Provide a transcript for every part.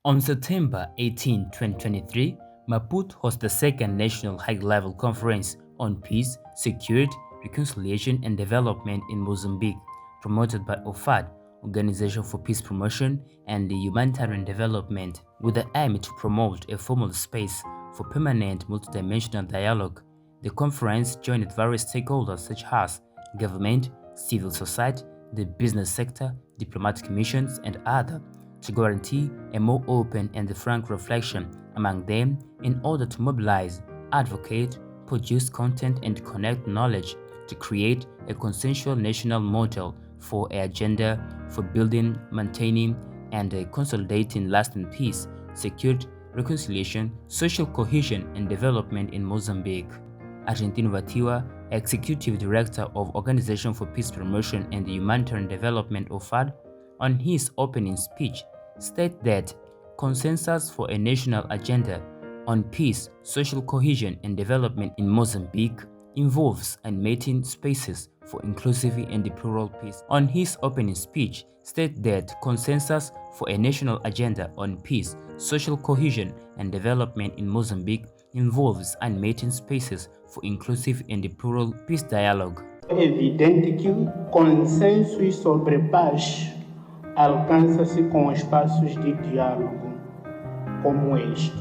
On September 18, 2023, Maputo hosted the second National High-Level Conference on Peace, Security, Reconciliation and Development in Mozambique, promoted by ORPHAD, Organization for Peace Promotion and Humanitarian Development, with the aim to promote a formal space for permanent multidimensional dialogue. The conference joined various stakeholders such as government, civil society, the business sector, diplomatic missions, and others, to guarantee a more open and frank reflection among them in order to mobilize, advocate, produce content and connect knowledge to create a consensual national model for an agenda for building, maintaining, and consolidating lasting peace, security, reconciliation, social cohesion, and development in Mozambique. Argentino Vatiwa, Executive Director of Organization for Peace Promotion and Humanitarian Development ORPHAD, on his opening speech, stated that consensus for a national agenda on peace, social cohesion, and development in Mozambique involves animating spaces for inclusive and plural peace. On his opening speech, stated that consensus for a national agenda on peace, social cohesion, and development in Mozambique involves animating spaces for inclusive and plural peace dialogue. É evidente que o consenso sobre paz alcança-se com espaços de diálogo como este.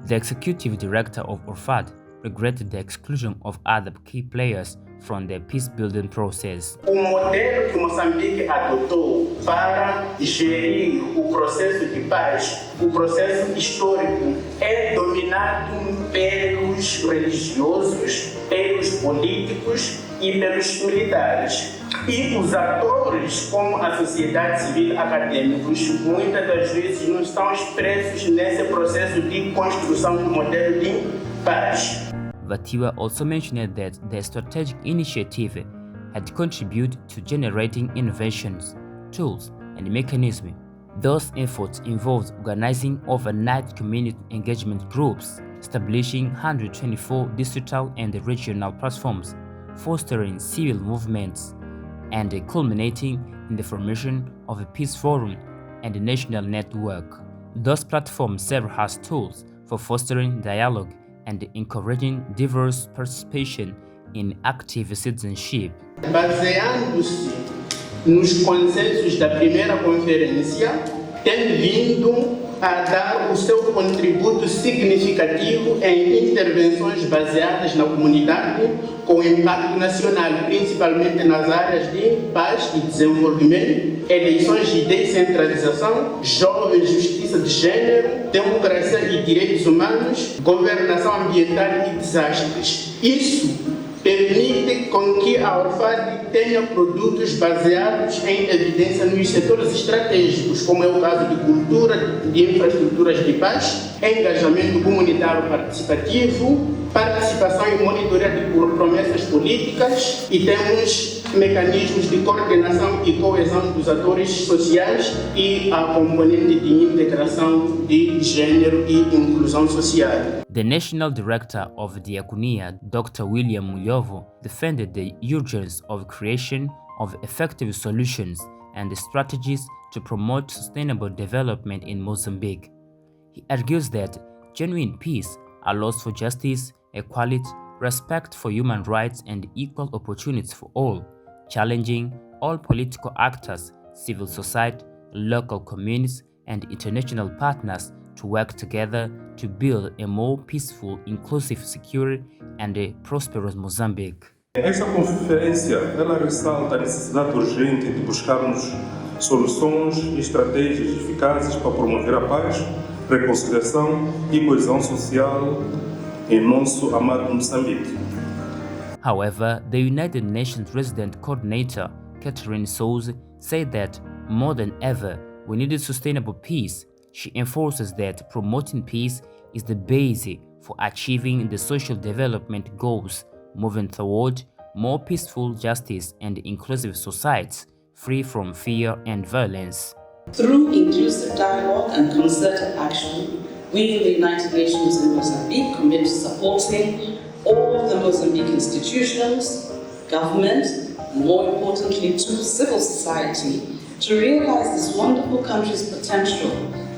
The executive director of ORPHAD regretted the exclusion of other key players from the peace-building process. O modelo que Moçambique adotou para gerir o processo de paz, o processo histórico, é dominado pelos religiosos, pelos políticos e pelos militares. E os atores, como a sociedade civil, acadêmicos, muitas das vezes não estão expressos nesse processo de construção do modelo de paz. Vatiwa also mentioned that the strategic initiative had contributed to generating innovations, tools, and mechanisms. Those efforts involved organizing overnight community engagement groups, establishing 124 distrital and regional platforms, fostering civil movements, and culminating in the formation of a peace forum and a national network. Those platforms serve as tools for fostering dialogue and encouraging diverse participation in active citizenship. Baseando-se nos consensos da primeira conferência, tem vindo a dar o seu contributo significativo em intervenções baseadas na comunidade com impacto nacional, principalmente nas áreas de paz e desenvolvimento, eleições de descentralização, jovens, justiça de gênero, democracia e direitos humanos, governação ambiental e desastres. Isso permite com que a ORPHAD tenha produtos baseados em evidência nos setores estratégicos, como é o caso de cultura, de infraestruturas de paz, engajamento comunitário participativo, participação e monitoria de promessas políticas, e temos mecanismos de coordenação e coesão dos atores sociais e a componente de integração de gênero e inclusão social. The National Director of the Diaconia, Dr. William Mulhovo, defended the urgence of creation of effective solutions and strategies to promote sustainable development in Mozambique. He argues that genuine peace allows for justice, equality, respect for human rights, and equal opportunities for all, challenging all political actors, civil society, local communities, and international partners to work together to build a more peaceful, inclusive, secure, and a prosperous Mozambique. Esta conferência, ela ressalta a necessidade urgente de buscarmos soluções e estratégias eficazes para promover a paz, reconciliação e coesão social em nosso amado Moçambique. However, the United Nations Resident Coordinator, Catherine Souza, said that more than ever, we needed sustainable peace. She enforces that promoting peace is the basis for achieving the social development goals, moving toward more peaceful, justice, and inclusive societies, free from fear and violence. Through inclusive dialogue and concerted action, we in the United Nations in Mozambique commit to supporting all the Mozambique institutions, government, and more importantly to civil society to realize this wonderful country's potential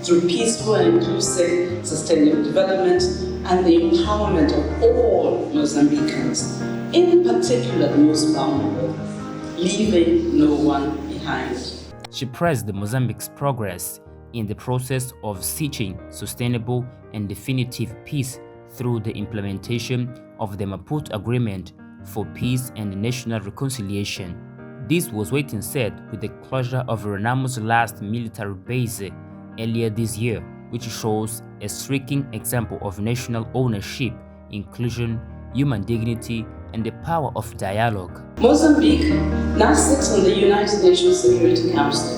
through peaceful and inclusive sustainable development and the empowerment of all Mozambicans, in particular the most vulnerable, leaving no one behind. She praised Mozambique's progress in the process of seeking sustainable and definitive peace through the implementation of the Maputo Agreement for Peace and National Reconciliation. This was waiting said with the closure of RENAMO's last military base earlier this year, which shows a striking example of national ownership, inclusion, human dignity, and the power of dialogue. Mozambique now sits on the United Nations Security Council.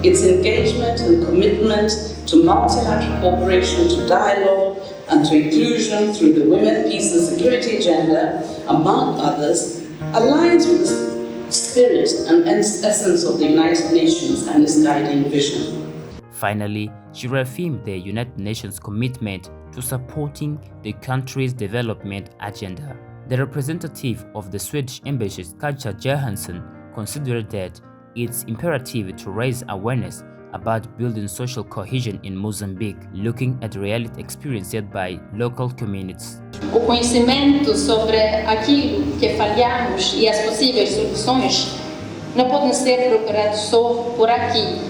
Its engagement and commitment to multilateral cooperation, to dialogue, and to inclusion through the Women, Peace and Security agenda, among others, aligns with the spirit and essence of the United Nations and its guiding vision. Finally, she reaffirmed the United Nations commitment to supporting the country's development agenda. The representative of the Swedish embassy, Katja Johansson, considered that it's imperative to raise awareness about building social cohesion in Mozambique, looking at the reality experienced by local communities. O conhecimento sobre aquilo que falhamos e as possíveis soluções não podem ser procurados só por aqui,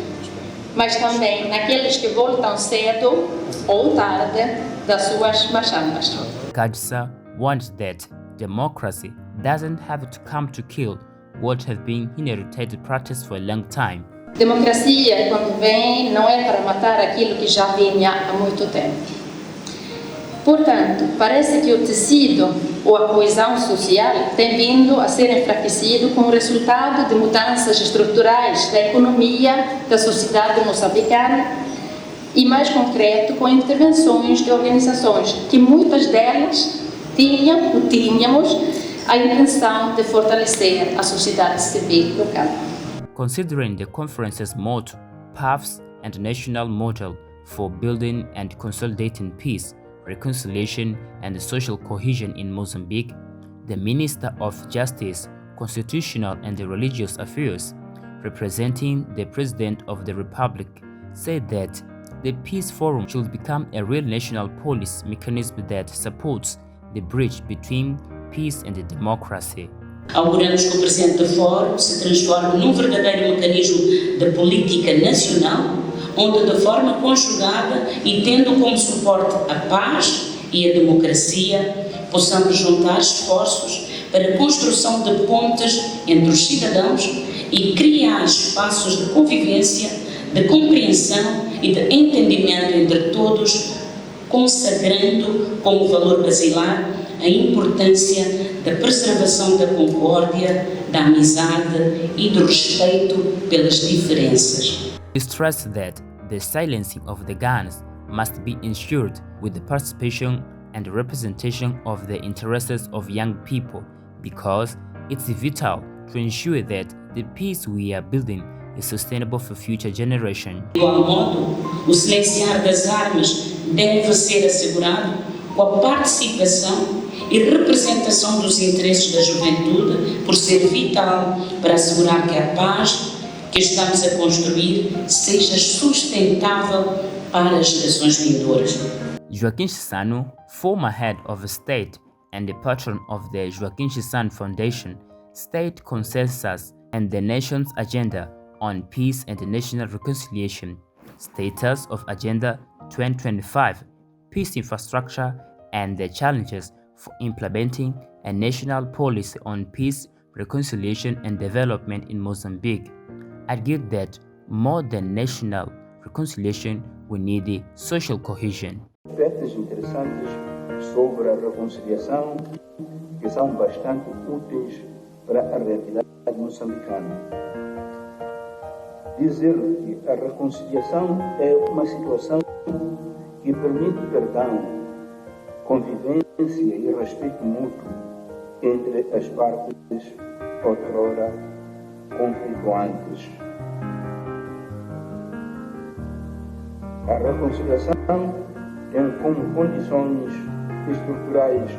mas também naqueles que voltam cedo ou tarde das suas machamas. Katja warned that democracy doesn't have to come to kill what have been inherited practice for a long time. Democracia, quando vem, não é para matar aquilo que já vinha há muito tempo. Portanto, parece que o tecido ou a coesão social tem vindo a ser enfraquecido como resultado de mudanças estruturais da economia da sociedade moçambicana e, mais concreto, com intervenções de organizações que muitas delas tínhamos a intenção de fortalecer a sociedade civil local. Considering the conference's motto, Paths and National Model for Building and Consolidating Peace, Reconciliation and Social Cohesion in Mozambique, the Minister of Justice, Constitutional and Religious Affairs, representing the President of the Republic, said that the Peace Forum should become a real national policy mechanism that supports the bridge between peace and democracy. Auguramos que o presente fórum se transforme num verdadeiro mecanismo de política nacional, onde de forma conjugada e tendo como suporte a paz e a democracia, possamos juntar esforços para a construção de pontes entre os cidadãos e criar espaços de convivência, de compreensão e de entendimento entre todos, consagrando como valor basilar a importância da preservação da concórdia, da amizade e do respeito pelas diferenças. He stressed that the silencing of the guns must be ensured with the participation and representation of the interests of young people, because it's vital to ensure that the peace we are building is sustainable for future generations. De igual modo, o silenciar das armas deve ser assegurado com a participação e representação dos interesses da juventude, por ser vital para assegurar que a paz que estamos a construir seja sustentável para as gerações vindouras. Joaquim Chissano, former head of state and the patron of the Joaquim Chissano Foundation, State Consensus and the Nation's Agenda on Peace and National Reconciliation, Status of Agenda 2025, Peace Infrastructure and the Challenges for Implementing a National Policy on Peace, Reconciliation and Development in Mozambique, argued that more than national reconciliation, we need social cohesion. Aspectos interessantes sobre a reconciliação que são bastante úteis para a realidade moçambicana. Dizer que a reconciliação é uma situação que permite perdão, convivência e respeito mútuo entre as partes outrora conflituantes. A reconciliação tem como condições estruturais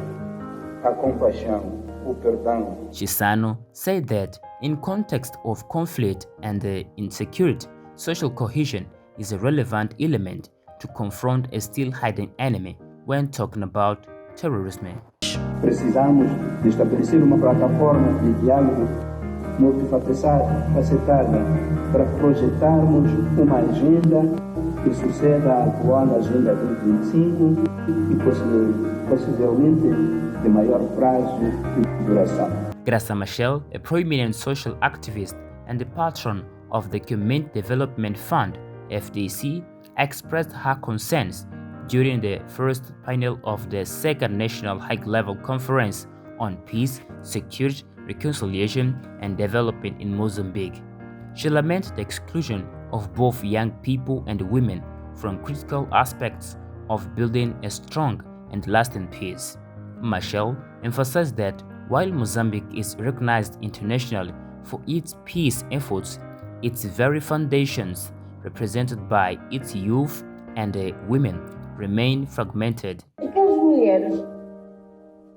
a compaixão, o perdão. Chissano said that in context of conflict and insecurity, social cohesion is a relevant element to confront a still hidden enemy when talking about terrorism. Precisamos de estabelecer uma plataforma de diálogo multifacetada para projetarmos uma agenda que suceda à atual Agenda 2025 e possivelmente de maior prazo e duração. Graça Machel, a prominent social activist and the patron of the Community Development Fund, FDC, expressed her concerns during the first panel of the second National High-Level Conference on Peace, Security, Reconciliation and Development in Mozambique. She lamented the exclusion of both young people and women from critical aspects of building a strong and lasting peace. Machel emphasized that while Mozambique is recognized internationally for its peace efforts, its very foundations, represented by its youth and women, remain fragmented. Aquelas mulheres,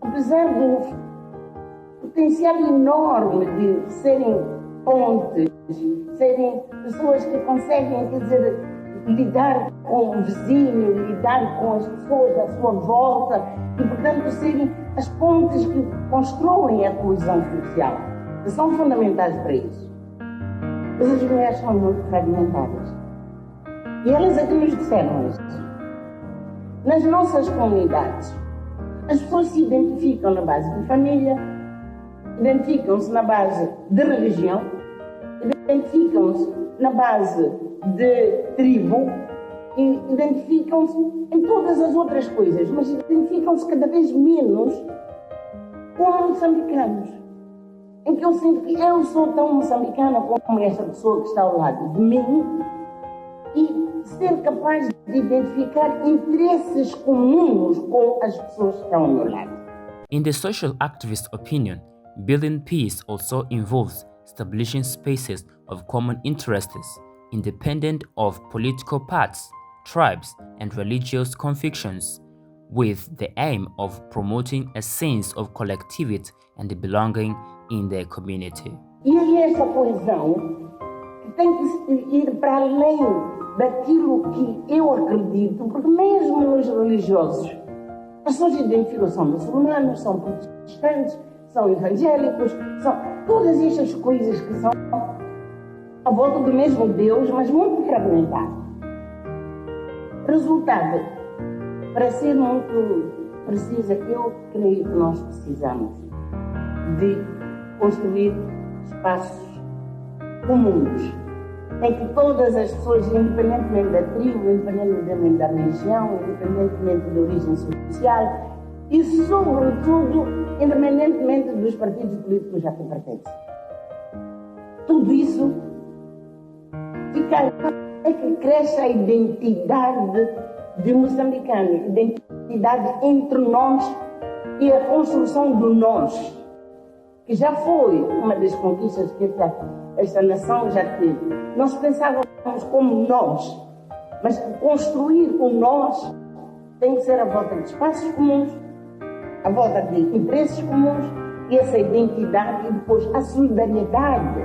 apesar do potencial enorme de serem pontes, serem pessoas que conseguem, quer dizer, lidar com o vizinho, lidar com as pessoas à sua volta e, portanto, serem as pontes que constroem a coesão social, que são fundamentais para isso. Mas as mulheres são muito fragmentadas. E elas é que nos disseram isso. Nas nossas comunidades, as pessoas se identificam na base de família, identificam-se na base de religião, identificam-se na base de tribo e identificam-se em todas as outras coisas, mas identificam-se cada vez menos como moçambicanos. Em que eu sinto que eu sou tão moçambicana como esta pessoa que está ao lado de mim e ser capaz de identificar interesses comuns com as pessoas que estão ao meu lado. In the social activist opinion, building peace also involves establishing spaces of common interests, independent of political parties, tribes, and religious convictions, with the aim of promoting a sense of collectivity and belonging in the community. E é essa coesão que tem que ir para além daquilo que eu acredito, porque mesmo nos religiosos, as pessoas identificam, são muçulmanos, são protestantes, são evangélicos, são todas estas coisas que são à volta do mesmo Deus, mas muito fragmentado. Resultado, para ser muito precisa, eu creio que nós precisamos de construir espaços comuns, em que todas as pessoas, independentemente da tribo, independentemente da religião, independentemente da origem social e, sobretudo, independentemente dos partidos políticos a que pertencem. Tudo isso fica, é que cresce a identidade de moçambicano, identidade entre nós e a construção do nós, que já foi uma das conquistas que esta nação já teve. Nós pensávamos como nós, mas construir o nós tem que ser à volta de espaços comuns, à volta de interesses comuns e essa identidade e depois a solidariedade.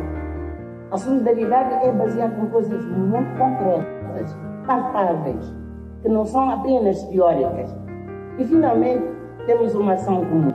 A solidariedade é baseada em coisas muito concretas, palpáveis, que não são apenas teóricas. E finalmente temos uma ação comum.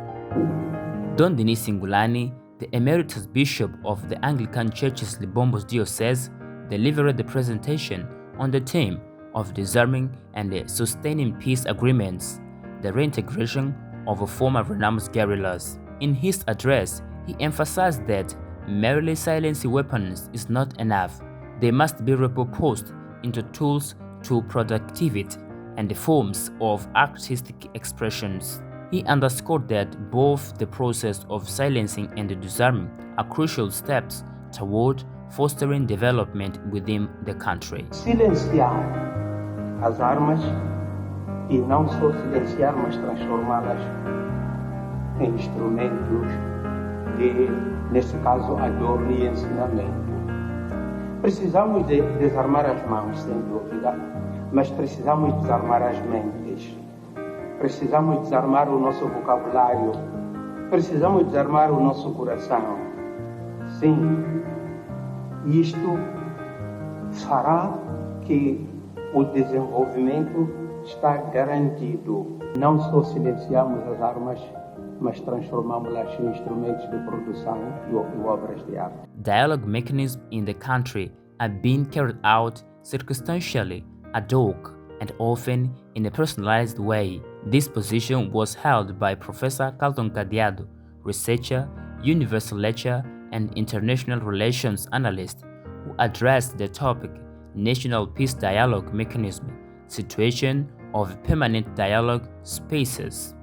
Don Denis Singulani, the Emeritus Bishop of the Anglican Church's Libombos Diocese, delivered the presentation on the theme of disarming and sustaining peace agreements, the reintegration of former renounced guerrillas. In his address, he emphasized that merely silencing weapons is not enough. They must be repurposed into tools to productivity and forms of artistic expressions. He underscored that both the process of silencing and disarming are crucial steps toward fostering development within the country. Silenciar as armas e não só silenciar, mas transformá-las em instrumentos de, neste caso, adorno e ensinamento. Precisamos de desarmar as mãos, sem dúvida, mas precisamos desarmar as mentes. Precisamos desarmar o nosso vocabulário. Precisamos desarmar o nosso coração. Sim, isto fará que o desenvolvimento está garantido. Não só silenciamos as armas, mas transformamos-las em instrumentos de produção e obras de arte. Dialogue mechanisms in the country are being carried out circumstantially, ad hoc, and often in a personalized way. This position was held by Professor Carlton Cadeado, researcher, universal lecturer, and international relations analyst, who addressed the topic National Peace Dialogue Mechanism, Situation of Permanent Dialogue Spaces,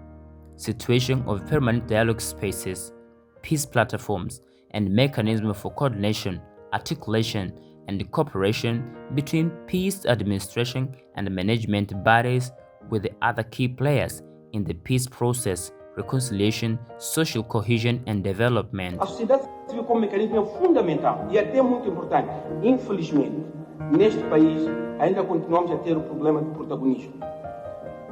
Situation of Permanent Dialogue Spaces, Peace Platforms, and Mechanism for Coordination, Articulation, and Cooperation between peace administration and management bodies with the other key players in the peace process, reconciliation, social cohesion, and development. A sociedade civil como mecanismo é fundamental e até muito importante. Infelizmente, neste país ainda continuamos a ter o problema do protagonismo.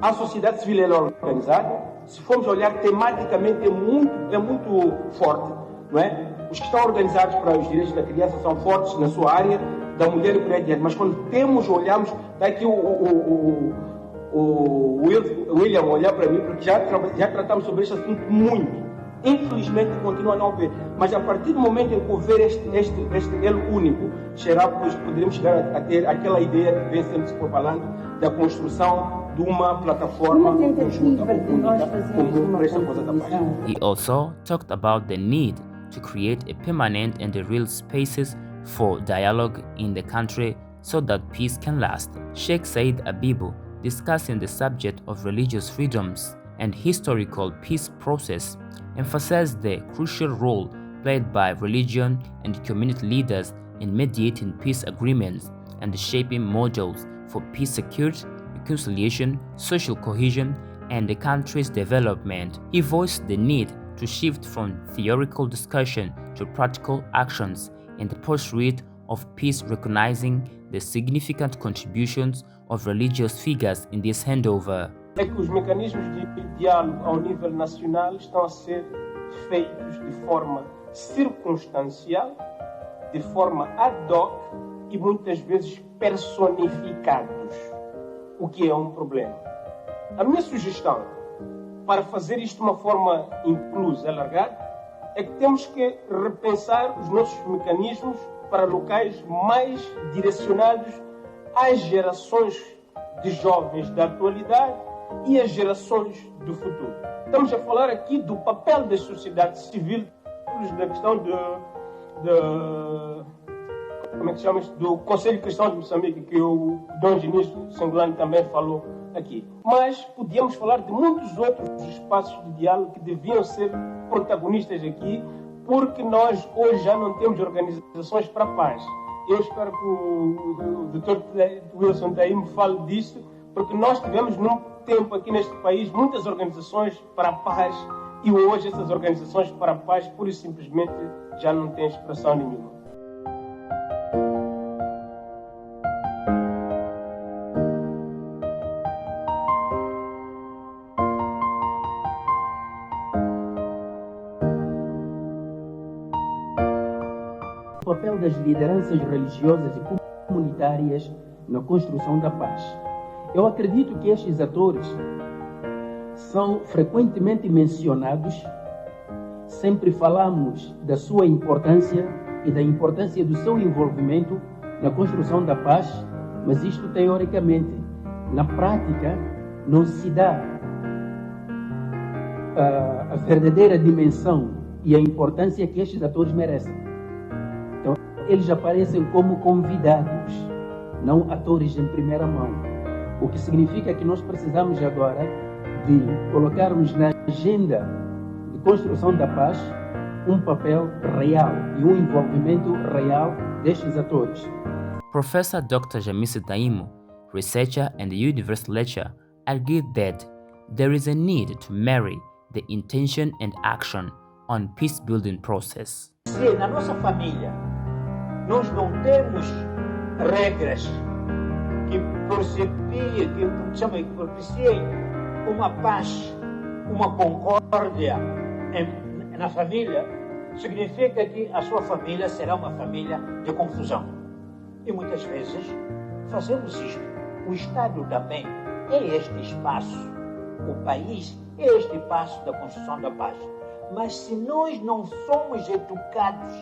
A sociedade civil é organizada, se formos olhar tematicamente é muito forte, não é? Os que estão organizados para os direitos da criança são fortes na sua área, da mulher e por aí adiante. Mas quando olhamos, está aqui o William olhar para mim, porque já tratamos sobre este assunto muito. Infelizmente continua a não ver. Mas a partir do momento em que houver este elo único, poderíamos chegar a ter aquela ideia que vem sempre se propalando da construção de uma plataforma conjunta ou única como esta coisa da paz. He also talked about the need to create a permanent and real spaces for dialogue in the country so that peace can last. Sheikh Said Abibu, discussing the subject of religious freedoms and historical peace process, emphasized the crucial role played by religion and community leaders in mediating peace agreements and shaping models for peace security, reconciliation, social cohesion, and the country's development. He voiced the need to shift from theoretical discussion to practical actions in the pursuit of peace, recognizing the significant contributions of religious figures in this handover. É que os mecanismos de diálogo ao nível nacional estão a ser feitos de forma circunstancial, de forma ad hoc e muitas vezes personificados, o que é um problema. A minha sugestão para fazer isto de uma forma inclusa, alargada, é que temos que repensar os nossos mecanismos para locais mais direcionados às gerações de jovens da atualidade e às gerações do futuro. Estamos a falar aqui do papel da sociedade civil, da questão do Conselho Cristão de Moçambique, que o Dom Diniz Sengulano também falou aqui. Mas podíamos falar de muitos outros espaços de diálogo que deviam ser protagonistas aqui, porque nós hoje já não temos organizações para a paz. Eu espero que o Dr. Wilson daí me fale disso, porque nós tivemos num tempo aqui neste país muitas organizações para a paz e hoje essas organizações para a paz pura e simplesmente já não têm expressão nenhuma. O papel das lideranças religiosas e comunitárias na construção da paz. Eu acredito que estes atores são frequentemente mencionados, sempre falamos da sua importância e da importância do seu envolvimento na construção da paz, mas isto teoricamente, na prática, não se dá a verdadeira dimensão e a importância que estes atores merecem. Então, eles aparecem como convidados, não atores em primeira mão. O que significa que nós precisamos agora de colocarmos na agenda de construção da paz um papel real e um envolvimento real destes atores. Professor Dr. Jamisi Daimo, researcher and universal lecturer, argued that there is a need to marry the intention and action on peace-building process. Se na nossa família nós não temos regras que propiciem uma paz, uma concórdia na família, significa que a sua família será uma família de confusão. E muitas vezes fazemos isto. O Estado também é este espaço, o país é este espaço da construção da paz. Mas se nós não somos educados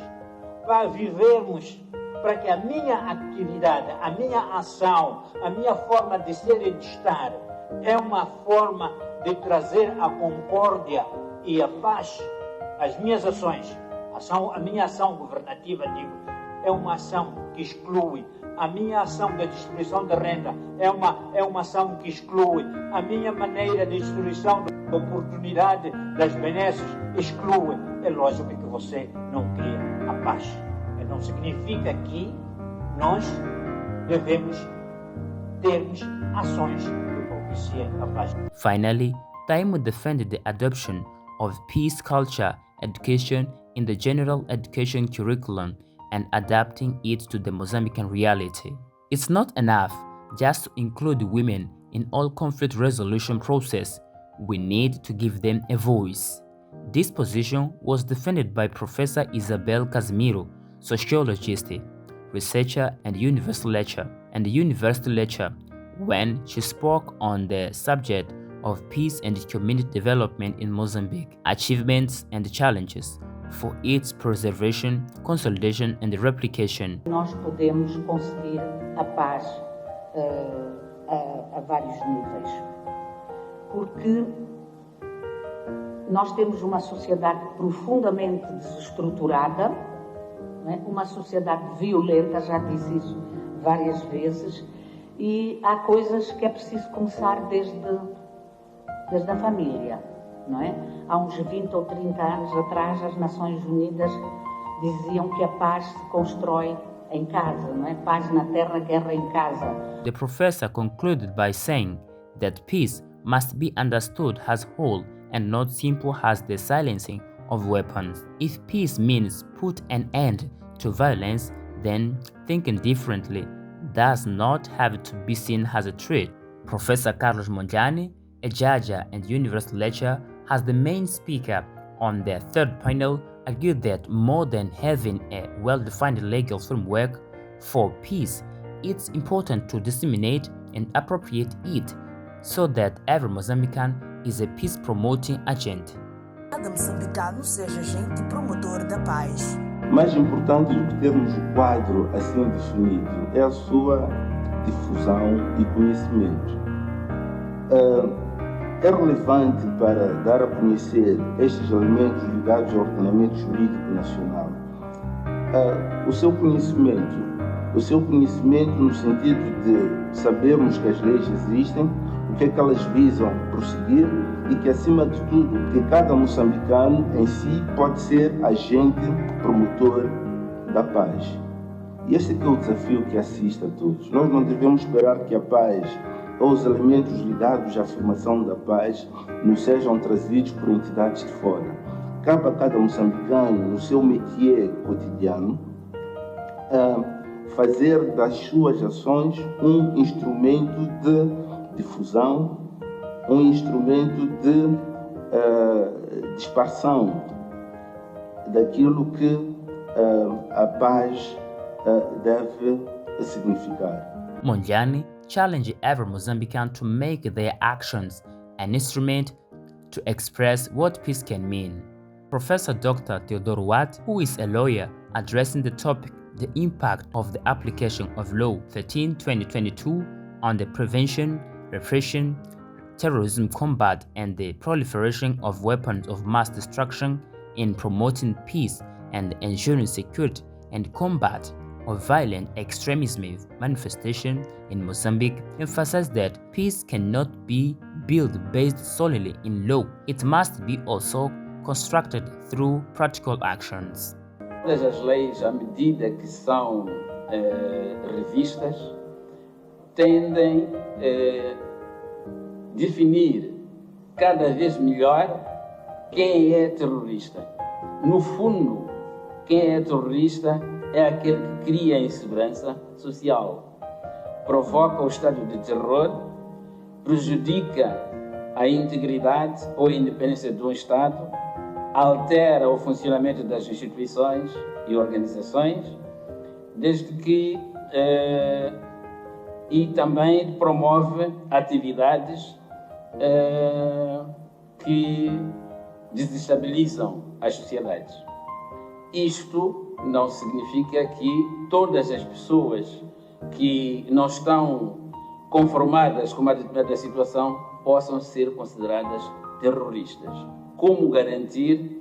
para vivermos, para que a minha atividade, a minha ação, a minha forma de ser e de estar é uma forma de trazer a concórdia e a paz, as minhas ações, a minha ação governativa, digo, é uma ação que exclui. A minha ação de distribuição de renda é uma ação que exclui. A minha maneira de distribuição de oportunidade das benesses exclui. É lógico que você não cria a paz. Não significa que nós devemos termos ações que propiciem a paz. Finally, Taimo defended the adoption of peace culture education in the general education curriculum and adapting it to the Mozambican reality. It's not enough just to include women in all conflict resolution process. We need to give them a voice. This position was defended by Professor Isabel Casimiro, sociologist, researcher and university lecturer, when she spoke on the subject of peace and community development in Mozambique, achievements and challenges for its preservation, consolidation and replication. Nós podemos conseguir a paz a vários níveis, porque nós temos uma sociedade profundamente desestruturada, uma sociedade violenta, já disse isso várias vezes, e há coisas que é preciso começar desde a família, não é? Há uns 20 ou 30 anos atrás, as Nações Unidas diziam que a paz se constrói em casa, não é? Paz na terra, guerra em casa. The professor concluded by saying that peace must be understood as whole and not simple as the silencing of weapons. If peace means put an end to violence, then thinking differently does not have to be seen as a threat. Professor Carlos Mondlane, a judge and university lecturer, as the main speaker on the third panel, argued that more than having a well-defined legal framework for peace, it's important to disseminate and appropriate it so that every Mozambican is a peace-promoting agent. Cada moçambicano seja agente promotor da paz. Mais importante do que termos o quadro assim definido é a sua difusão e conhecimento. É relevante para dar a conhecer estes elementos ligados ao ordenamento jurídico nacional. O seu conhecimento no sentido de sabermos que as leis existem, o que é que elas visam prosseguir e que, acima de tudo, que cada moçambicano em si pode ser agente promotor da paz. E este é que é o desafio que assiste a todos. Nós não devemos esperar que a paz ou os elementos ligados à afirmação da paz nos sejam trazidos por entidades de fora. Cabe a cada moçambicano, no seu métier cotidiano, fazer das suas ações um instrumento de difusão, um instrumento de dispersão daquilo que a paz deve significar. Mondlane challenged every Mozambican to make their actions an instrument to express what peace can mean. Professor Dr. Theodore Watt, who is a lawyer, addressing the topic, the impact of the application of Law 13/2022 on the prevention, repression, terrorism combat and the proliferation of weapons of mass destruction in promoting peace and ensuring security and combat of violent extremism manifestation in Mozambique, emphasized that peace cannot be built based solely in law. It must be also constructed through practical actions. Todas as leis, à medida que são revistas, tendem a definir cada vez melhor quem é terrorista. No fundo, quem é terrorista é aquele que cria insegurança social, provoca o estado de terror, prejudica a integridade ou a independência de um Estado, altera o funcionamento das instituições e organizações, desde que e também promove atividades que desestabilizam as sociedades. Isto não significa que todas as pessoas que não estão conformadas com uma determinada situação possam ser consideradas terroristas. Como garantir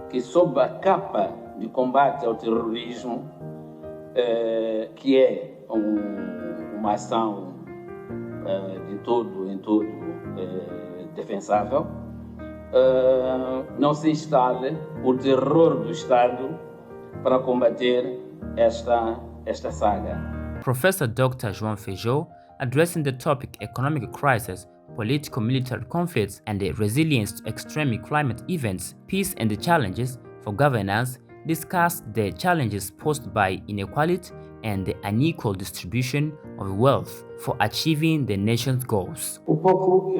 que, sob a capa de combate ao terrorismo, que é uma ação de todo em todo defensável, não se instale o terror do Estado para combater esta saga. Professor Dr. João Feijó, addressing the topic economic crisis, political military conflicts, and the resilience to extreme climate events, peace and the challenges for governance, discussed the challenges posed by inequality and the unequal distribution of wealth for achieving the nation's goals. O pouco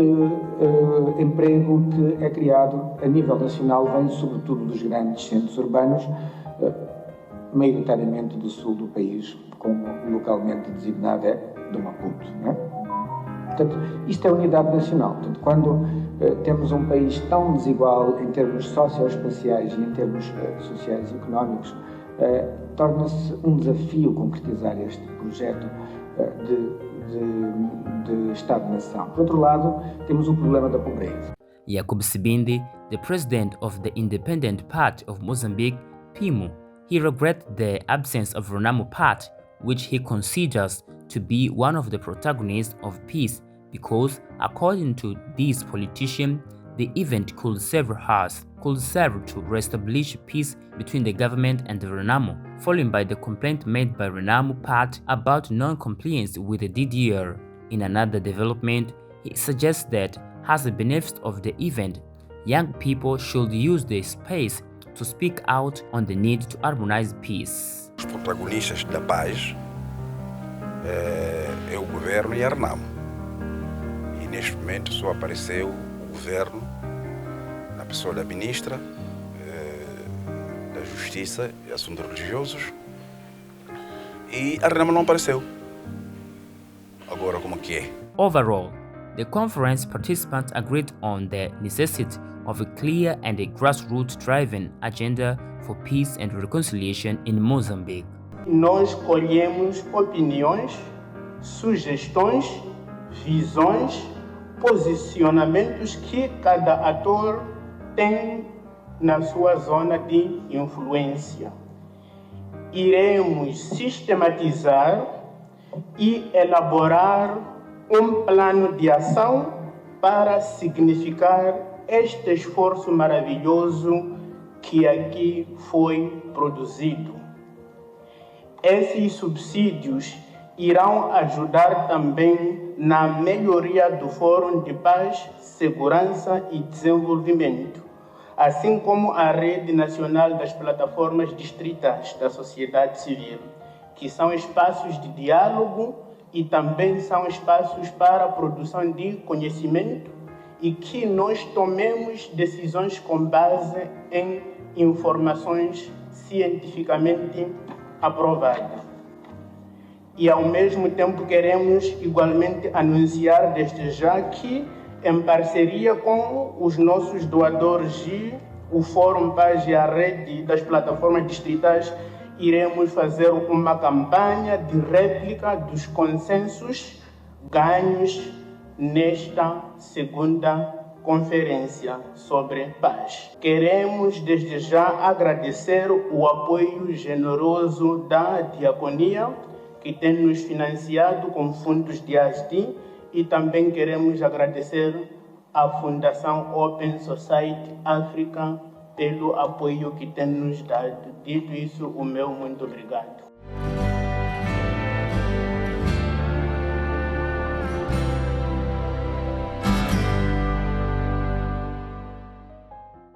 emprego que é criado a nível nacional vem sobretudo dos grandes centros urbanos, maioritariamente do sul do país, como localmente designado é do Maputo, né? Portanto, isto é unidade nacional. Portanto, quando temos um país tão desigual em termos socioespaciais e em termos sociais e económicos, torna-se um desafio concretizar este projeto de Estado-nação. Por outro lado, temos o problema da pobreza. Jacob Sibindi, the president of the Independent Party of Mozambique, PIMO, he regrets the absence of RENAMO Party, which he considers to be one of the protagonists of peace because, according to this politician, the event could serve to reestablish peace between the government and the RENAMO, following by the complaint made by RENAMO Party about non-compliance with the DDR. In another development, he suggests that, as a benefit of the event, young people should use the space to speak out on the need to harmonize peace. Os protagonistas da paz é o governo e a RENAMO. E neste momento só apareceu o governo, na pessoa da ministra da Justiça e Assuntos Religiosos, e a RENAMO não apareceu. Agora como que é? Overall, the conference participants agreed on the necessity of a clear and a grassroots-driven agenda for peace and reconciliation in Mozambique. Nós colhemos opiniões, sugestões, visões, posicionamentos que cada ator tem na sua zona de influência. Iremos sistematizar e elaborar um plano de ação para significar este esforço maravilhoso que aqui foi produzido. Esses subsídios irão ajudar também na melhoria do Fórum de Paz, Segurança e Desenvolvimento, assim como a Rede Nacional das Plataformas Distritais da Sociedade Civil, que são espaços de diálogo e também são espaços para a produção de conhecimento e que nós tomemos decisões com base em informações cientificamente aprovadas. E ao mesmo tempo queremos igualmente anunciar desde já que, em parceria com os nossos doadores e o Fórum Paz e a Rede das Plataformas Distritais, iremos fazer uma campanha de réplica dos consensos ganhos nesta segunda conferência sobre paz. Queremos desde já agradecer o apoio generoso da Diaconia, que tem nos financiado com fundos de ASD, e também queremos agradecer à Fundação Open Society Africa pelo apoio que tem nos dado. Dito isso, o meu muito obrigado.